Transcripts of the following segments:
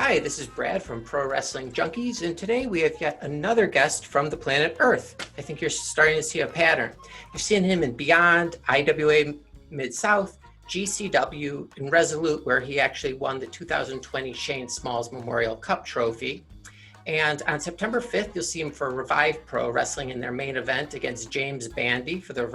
Hi, this is Brad from Pro Wrestling Junkies, and today we have yet another guest from the planet Earth. I think you're starting to see a pattern. You've seen him in Beyond, IWA Mid-South, GCW, and Resolute, where he actually won the 2020 Shane Smalls Memorial Cup trophy. And on September 5th, you'll see him for Revive Pro wrestling in their main event against James Bandy for the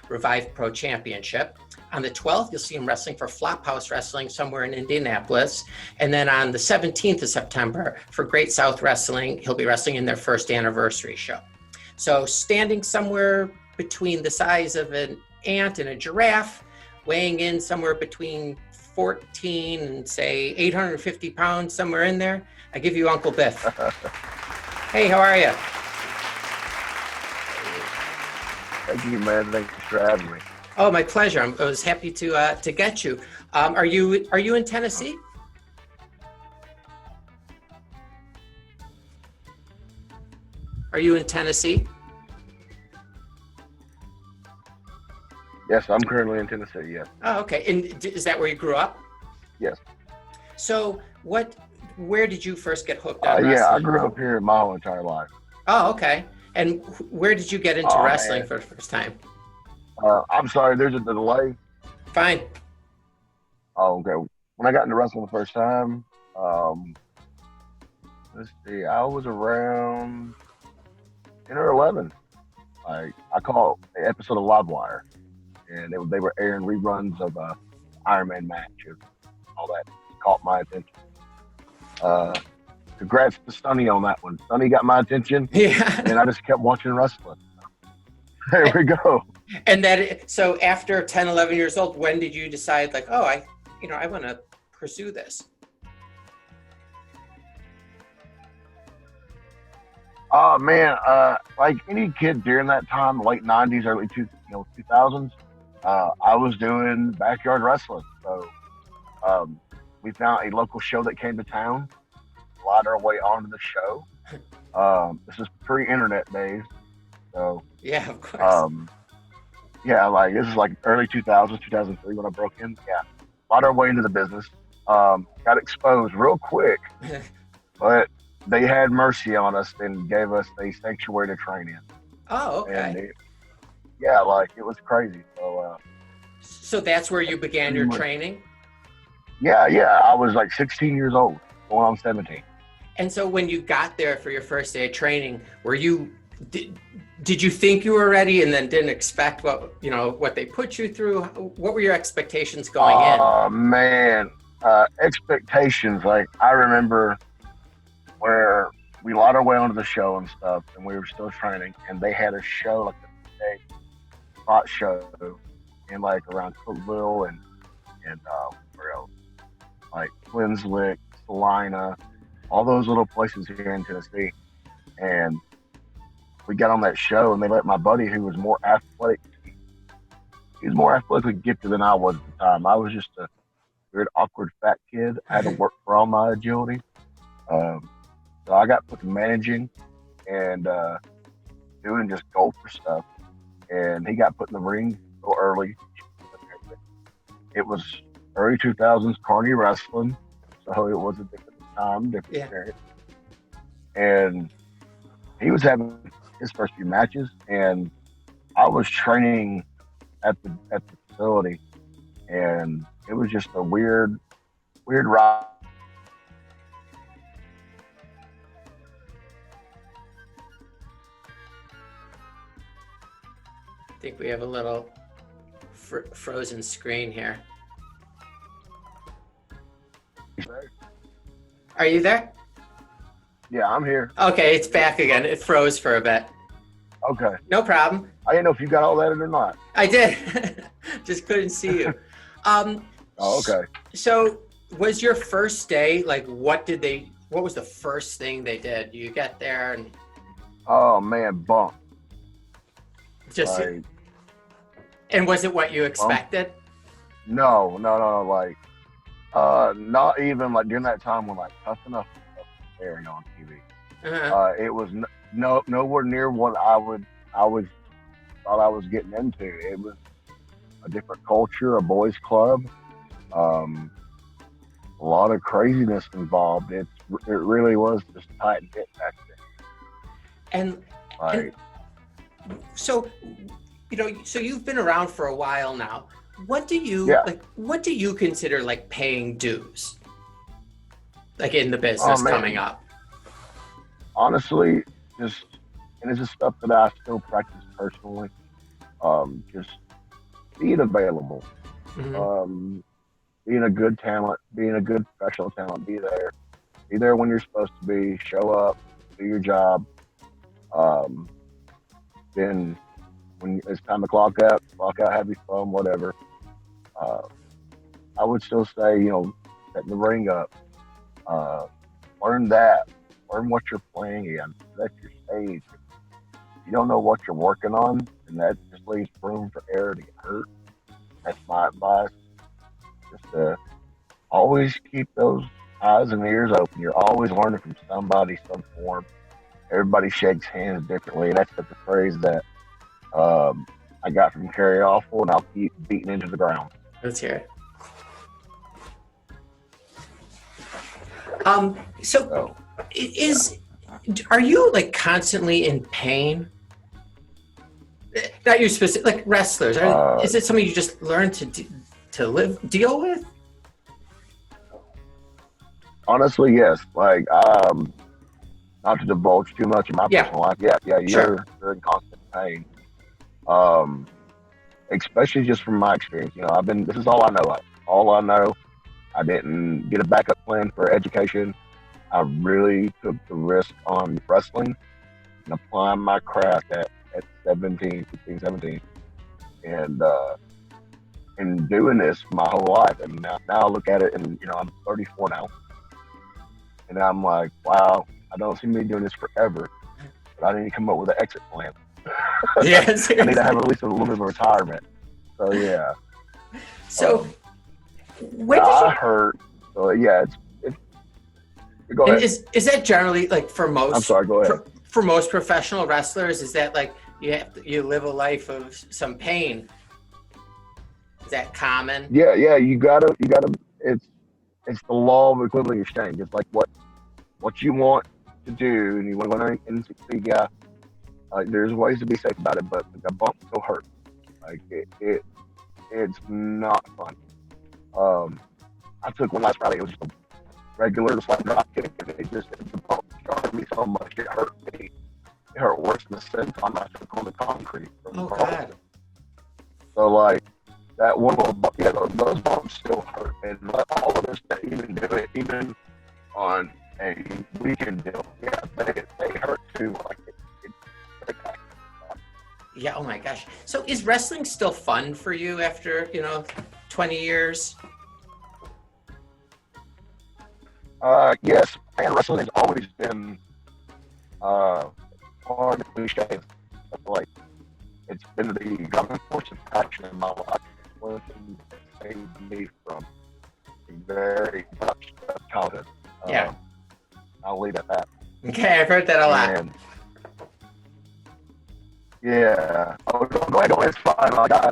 Revive Pro Championship. On the 12th, you'll see him wrestling for Flophouse Wrestling somewhere in Indianapolis. And then on the 17th of September for Great South Wrestling, he'll be wrestling in their first anniversary show. So standing somewhere between the size of an ant and a giraffe, weighing in somewhere between 14 and say 850 pounds, somewhere in there, I give you Uncle Byff. Hey, how are you? Thank you, man. Thanks for having me. Oh, my pleasure. I was happy to get you. Are you in Tennessee? Are you in Tennessee? Yes, I'm currently in Tennessee, yes. Oh, okay. And is that where you grew up? Yes. So where did you first get hooked on wrestling? Yeah, I grew up here my whole entire life. Oh, okay. And where did you get into wrestling for the first time? I'm sorry, there's a delay. Fine. Oh, okay. When I got into wrestling the first time, let's see, I was around 10 or 11. I caught an episode of Livewire, and they were airing reruns of Iron Man match and all that. It caught my attention. Congrats to Sonny on that one. Sonny got my attention, Yeah. and I just kept watching wrestling. There we go. And so after 10, 11 years old, when did you decide like, oh, I want to pursue this? Oh man, like any kid during that time, late 90s, early 2000s, I was doing backyard wrestling. So we found a local show that came to town, slide our way onto the show. This is pre-internet days. So yeah, of course. Yeah, like this is like early 2000s, 2003 when I broke in. Yeah, slide our way into the business. Got exposed real quick, but they had mercy on us and gave us a sanctuary to train in. Oh, okay. And it was crazy. So that's where you began your training? Yeah. I was like 16 years old, going on 17. And so when you got there for your first day of training, did you think you were ready and then didn't expect what they put you through? What were your expectations going in? Oh man, expectations. Like I remember where we lied our way onto the show and stuff, and we were still training, and they had a show like a spot show in like around Cookville and where else? Like Winslick, Salina, all those little places here in Tennessee, and we got on that show, and they let my buddy, who was more athletic, he was more athletically gifted than I was at the time. I was just a weird, awkward, fat kid. I had to work for all my agility. So I got put to managing and doing just golfer stuff. And he got put in the ring so early. It was early 2000s Carney wrestling, so it was a different time, different experience. And he was having his first few matches, and I was training at the facility, and it was just a weird ride. I think we have a little frozen screen here. Are you there? Yeah, I'm here. Okay, it's back again. It froze for a bit. Okay. No problem. I didn't know if you got all that or not. I did. Just couldn't see you. Okay. So was your first day, like what was the first thing they did? You get there and... Oh man, bump. Just... Like, and was it what you expected? No. Like, not even like during that time when like Tough Enough was airing on TV. Uh-huh. It was nowhere near what I thought I was getting into. It was a different culture, a boys' club, a lot of craziness involved. It's really was just tight and knit back And then. and so, so you've been around for a while now. What do you Yeah. like? What do you consider like paying dues, like in the Oh business coming man, up? honestly, just and this is stuff that I still practice personally. Just being available, Hmm. um, being a good talent, being a good professional talent. Be there when you're supposed to be. Show up, do your job. Um, then when it's time to clock out, have your fun, whatever. Uh, I would still say, setting the ring up. Uh, learn that. Learn what you're playing in. That's your stage. You don't know what you're working on, and that just leaves room for error to get hurt. That's my advice. Just to always keep those eyes and ears open. You're always learning from somebody, some form. Everybody shakes hands differently. That's the phrase that I got from Carrie Awful, and I'll keep beating into the ground. Let's hear it. So So, is are you like constantly in pain? Not you specific, like wrestlers. uh, Is it something you just learn to deal with? honestly, yes. Like, not to divulge too much of my Yeah, personal life. Yeah, yeah, sure. you're in constant pain. Um, especially just from my experience. This is all I know. All I know. I didn't get a backup plan for education. I really took the risk on wrestling and applying my craft at 17, 16, 17. And doing this my whole life. And now I look at it and, I'm 34 now. And I'm like, wow, I don't see me doing this forever. But I need to come up with an exit plan. Yeah, I need to have seriously. at least a little bit of retirement. So, yeah. So Um, when did I you? hurt. So, yeah, it's go And ahead. is that generally like I'm sorry, go ahead. for most professional wrestlers? Is that like you live a life of some pain? Is that common? Yeah, yeah, you gotta. It's the law of equivalent exchange. It's like what you want to do, and you want to go in and succeed. Yeah, there's ways to be safe about it, but the bump still hurts. Like it's not fun. Um, I took one last Friday. It was just a regular slap drop kick, and the bump scarred me so much it hurt me. It hurt worse than the second time I took on the concrete from Oh crawling. God. So like that one little, yeah, those bumps still hurt, and all of us that even do it, even on a weekend deal, yeah, they hurt too. Like it Yeah. Oh my gosh. So is wrestling still fun for you after 20 years? yes, and wrestling has always been part of the cliche. Like it's been the driving force of action in my life. It's one of the things that saved me from a very tough childhood. Yeah. I'll leave it at that. Okay, I've heard that a lot. And yeah, go ahead, it's fine. Like I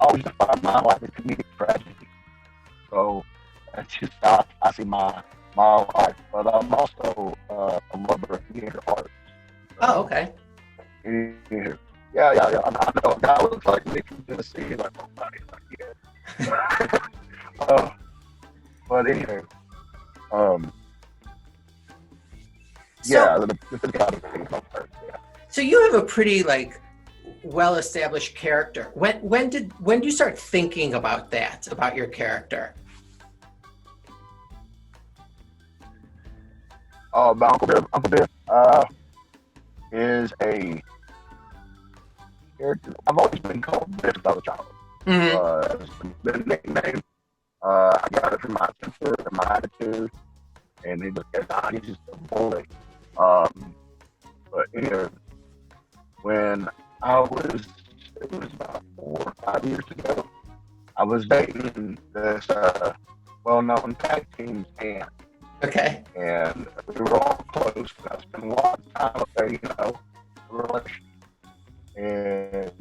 always define my life as comedic tragedy. So that's just how I see my life. But I'm also a lover of theater arts. Oh, So okay. yeah, yeah. I know a guy looks like me from Tennessee, like nobody, like yeah. But anyway, um, yeah, So the physicality of first, yeah. so you have a pretty like well-established character. When do you start thinking about that, about your character? But Uncle Biff, is a character. I've always been called Biff as a child. Hmm. It's been a nickname. I got it from my temper and my attitude, and he's just a bully. Um, but anyway, when it was about 4 or 5 years ago, I was dating this well-known tag team's aunt, Okay. and we were all close. I spent a lot of time up there, a relation. And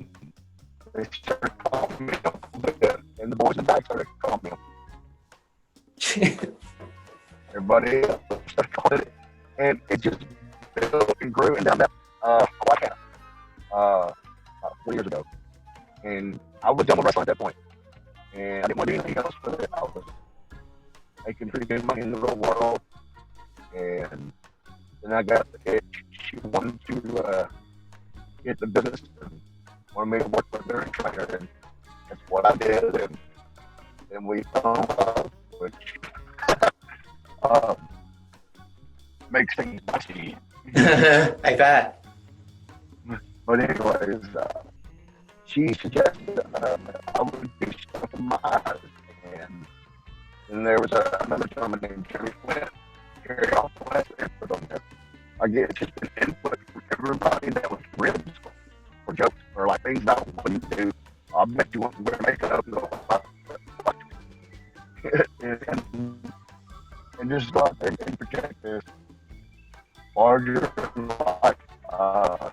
they started calling me Uncle Biff, and the boys in the back started calling me Uncle. Everybody else started and it just built and grew. And down that White Cat, about 4 years ago, and I was done with wrestling at that point, and I didn't want to do anything else with it. I was making pretty good money in the real world, and then I got the itch. She wanted to get the business and wanted me to work with her and train her, and that's what I did. And then we fell in love, which makes things messy. I bet. But anyways, she suggested I would do stuff in my eyes, and then there was another gentleman named Jerry Flint. Jerry also has input on this. I get just an input from everybody that was really useful for jokes or like things I wouldn't do. I bet you wouldn't wear makeup and just go out there and project this larger than life. I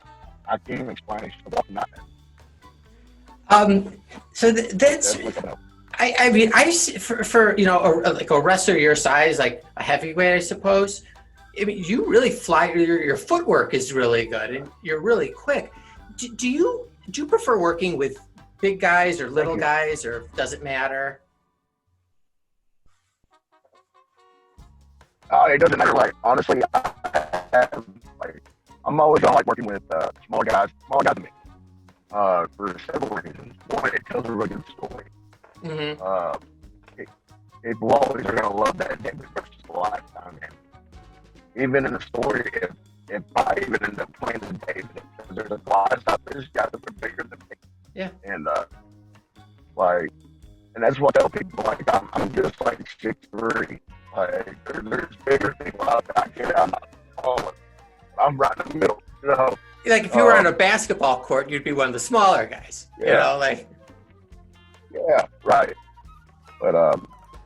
can't even explain it. So that's. I mean, I see for like a wrestler your size, like a heavyweight, I suppose. I mean, you really fly. Your footwork is really good, and you're really quick. Do you prefer working with big guys or little guys, or does it matter? It doesn't matter. Like honestly, I'm always gonna like working with smaller guys than me. For several reasons. One, it tells a really good story. Mm-hmm. People always are gonna love that David versus Lifetime. And even in the story, if I even end up playing the David, because there's a lot of stuff. There's guys that are bigger than me. Yeah. And and that's what I tell people. Like I'm just like 6'3". Like there's bigger people out there. I'm not tall. I'm right in the middle. You know. Like if you were on a basketball court, you'd be one of the smaller guys. Yeah. You know, like. Yeah, right. But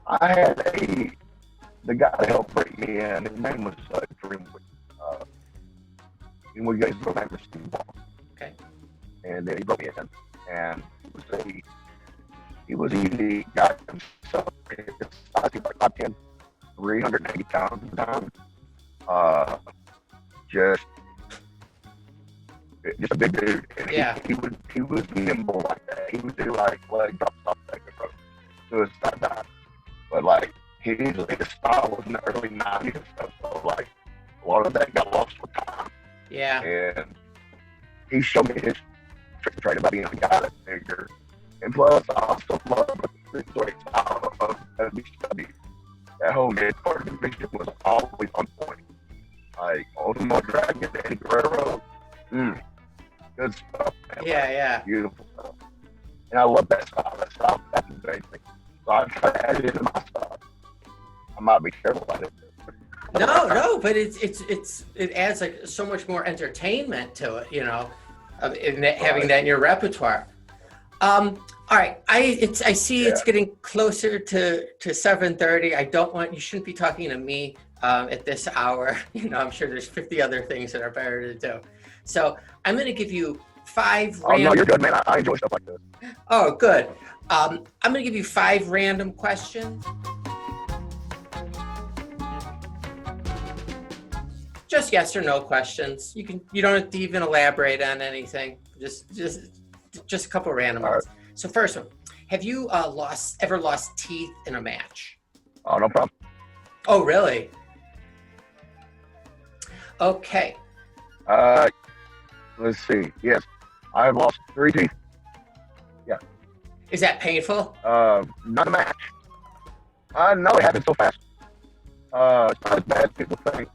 I had the guy that helped bring me in. His name was Dreamwood. And we guys go back to Steve Ball. Okay. And then he brought me in, and he was a unique guy himself. I think like 5'10", 380 pounds at the time. Just a big dude. And yeah. He was nimble like that. He would do like leg drops off that approach to his side dive. But like his style was in the early 90s and stuff. So like a lot of that got lost with time. Yeah. And he showed me his trick and trade about being a guy that's bigger. And plus I also love the sort of style of WCW. That whole mid card division was always on point. Like Ultimo Dragon, Eddie Guerrero. Good stuff, man. Yeah. Beautiful stuff. And I love that style. That's amazing. So I try to add it into my stuff. I might be careful about it. No, but it adds like so much more entertainment to it, having that in your repertoire. All right, I see it's getting closer to 7:30. You shouldn't be talking to me at this hour. I'm sure there's 50 other things that are better to do. So I'm going to give you 5 random. Oh, no, you're good, man. I enjoy stuff like this. Oh, good. I'm going to give you 5 random questions. Just yes or no questions. You don't have to even elaborate on anything. Just a couple random ones. Right. So first one, have you ever lost teeth in a match? Oh, no problem. Oh, really? Okay. Let's see. Yes, I've lost 3 teeth. Yeah. Is that painful? Not a match. No, it happened so fast. It's not as bad as people think.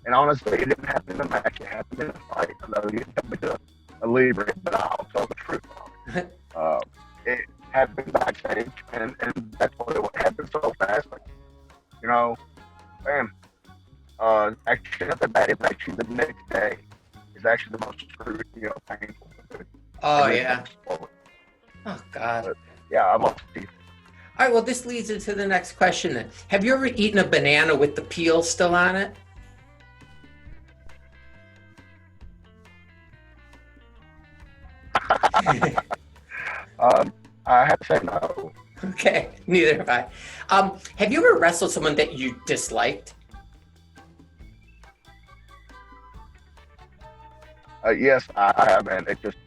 And honestly, it didn't happen in a match. It happened in a fight. I know you tell me to alleviate, but I'll tell the truth. It happened backstage, and that's what it happened so fast. Like, bam. Actually, not that bad. It's actually the next day. It's actually the most painful. Oh, yeah. Oh, God. But, yeah, I lost teeth. All right, well, this leads into the next question then. Have you ever eaten a banana with the peel still on it? I have to say no. Okay, neither have I. Have you ever wrestled someone that you disliked? Yes, I have, and it just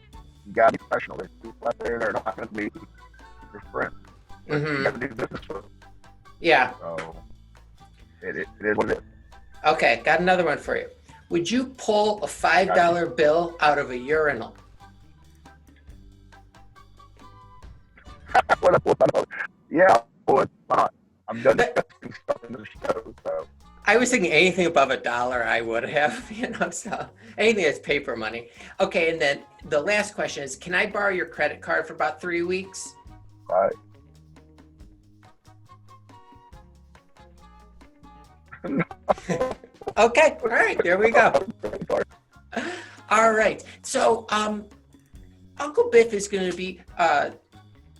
you gotta be professional. There's people out there that are not going to be your friend. You got to do business with them. Yeah. So it is what it is. Okay, got another one for you. Would you pull a $5 bill out of a urinal? Yeah, well, it's not. I've done stuff in the show, so. I was thinking anything above $1 I would have, so anything that's paper money. Okay, and then the last question is, can I borrow your credit card for about 3 weeks? Right. Okay, all right, there we go. All right, so Uncle Byff is going to be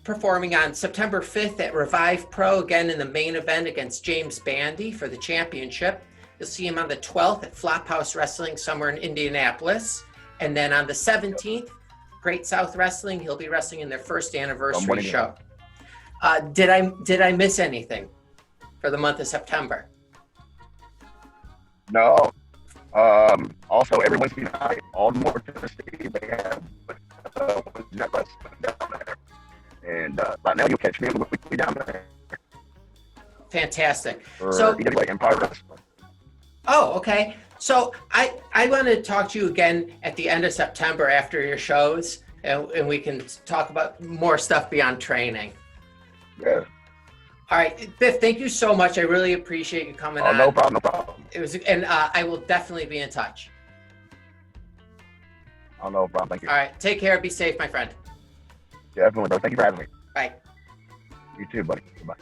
performing on September 5th at Revive Pro, again in the main event against James Bandy for the championship. You'll see him on the 12th at Flophouse Wrestling somewhere in Indianapolis. And then on the 17th, Great South Wrestling, he'll be wrestling in their first anniversary show. Did I miss anything for the month of September? No. Also, every Wednesday night, Baltimore, Tennessee, they have net wrestling down there. And right now, you'll catch me weekly down there. Fantastic. So EWA Empire Wrestling. Oh, okay. So I want to talk to you again at the end of September after your shows, and we can talk about more stuff beyond training. Yeah. All right, Byff, thank you so much. I really appreciate you coming on. No problem, no problem. It was, and I will definitely be in touch. Oh, no problem. Thank you. All right, take care. Be safe, my friend. Definitely, bro. Thank you for having me. Bye. You too, buddy. Goodbye.